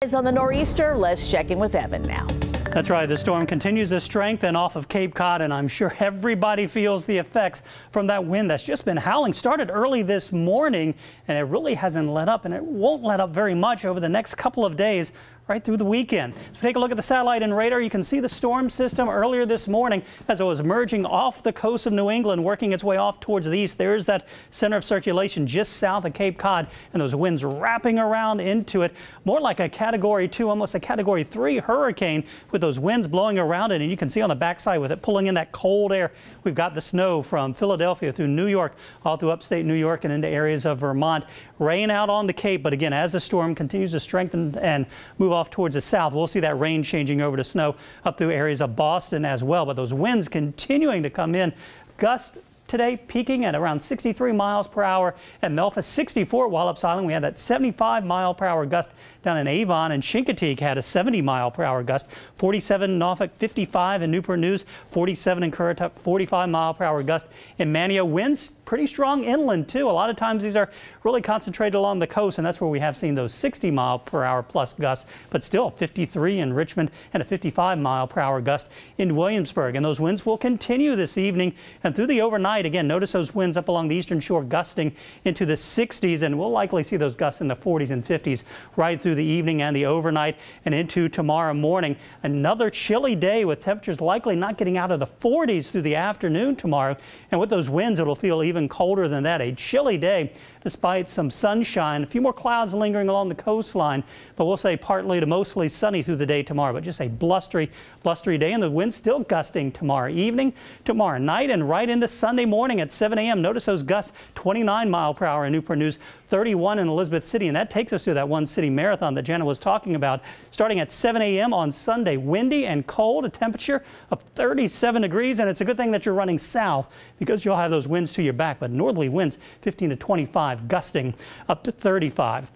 Eyes on the nor'easter. Let's check in with Evan now. That's right. The storm continues to strengthen off of Cape Cod, and I'm sure everybody feels the effects from that wind that's just been howling. Started early this morning, and it really hasn't let up, and it won't let up very much over the next couple of days, right through the weekend. So take a look at the satellite and radar. You can see the storm system earlier this morning as it was merging off the coast of New England, working its way off towards the east. There's that center of circulation just south of Cape Cod, and those winds wrapping around into it. More like a Category 2, almost a Category 3 hurricane with those winds blowing around it. And you can see on the backside with it pulling in that cold air. We've got the snow from Philadelphia through New York, all through upstate New York and into areas of Vermont. Rain out on the Cape, but again, as the storm continues to strengthen and move off towards the south, we'll see that rain changing over to snow up through areas of Boston as well. But those winds continuing to come in. Gusts today peaking at around 63 miles per hour at Memphis, 64 Wallops Island. We had that 75 mile per hour gust down in Avon, and Chincoteague had a 70 mile per hour gust, 47 in Norfolk, 55 in Newport News, 47 in Currituck, 45 mile per hour gust in Mania. Winds pretty strong inland too. A lot of times these are really concentrated along the coast, and that's where we have seen those 60 mile per hour plus gusts, but still 53 in Richmond and a 55 mile per hour gust in Williamsburg. And those winds will continue this evening and through the overnight. Again, notice those winds up along the eastern shore gusting into the 60s, and we'll likely see those gusts in the 40s and 50s right through the evening and the overnight and into tomorrow morning. Another chilly day with temperatures likely not getting out of the 40s through the afternoon tomorrow. And with those winds, it'll feel even colder than that. A chilly day despite some sunshine. A few more clouds lingering along the coastline, but we'll say partly to mostly sunny through the day tomorrow. But just a blustery day, and the wind still gusting tomorrow evening, tomorrow night, and right into Sunday morning at 7 a.m. Notice those gusts, 29 mile per hour in Newport News, 31 in Elizabeth City, and that takes us to that one city marathon that Jenna was talking about, starting at 7 a.m. on Sunday. Windy and cold, a temperature of 37 degrees, and it's a good thing that you're running south because you'll have those winds to your back, but northerly winds 15 to 25, gusting up to 35.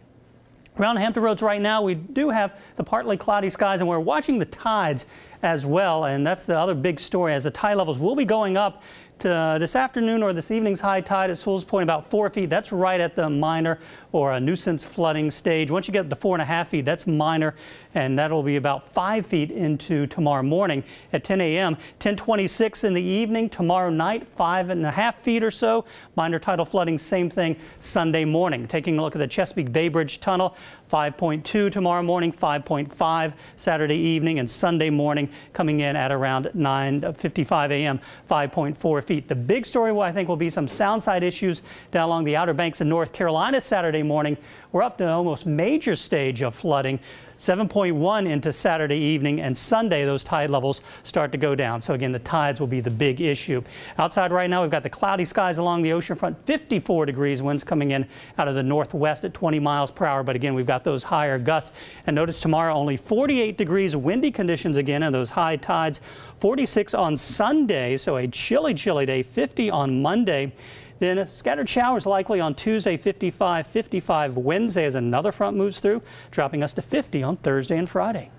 Around Hampton Roads right now, we do have the partly cloudy skies, and we're watching the tides as well, and that's the other big story as the tide levels will be going up to this afternoon or this evening's high tide at Sewell's Point about 4 feet. That's right at the minor or a nuisance flooding stage. Once you get to 4.5 feet, that's minor, and that'll be about 5 feet into tomorrow morning at 10 a.m. 10:26 in the evening tomorrow night, 5.5 feet or so. Minor tidal flooding, same thing Sunday morning. Taking a look at the Chesapeake Bay Bridge Tunnel, 5.2 tomorrow morning, 5.5 Saturday evening, and Sunday morning coming in at around 9:55 a.m., 5.4 feet. The big story, I think, will be some sound side issues down along the Outer Banks of North Carolina Saturday morning. We're up to almost major stage of flooding. 7.1 into Saturday evening, and Sunday those tide levels start to go down. So again, the tides will be the big issue. Outside right now, we've got the cloudy skies along the ocean front, 54 degrees, winds coming in out of the northwest at 20 miles per hour. But again, we've got those higher gusts. And notice tomorrow only 48 degrees, windy conditions again, and those high tides. 46 on Sunday, so a chilly day, 50 on Monday. Then scattered showers likely on Tuesday, 55 Wednesday as another front moves through, dropping us to 50 on Thursday and Friday.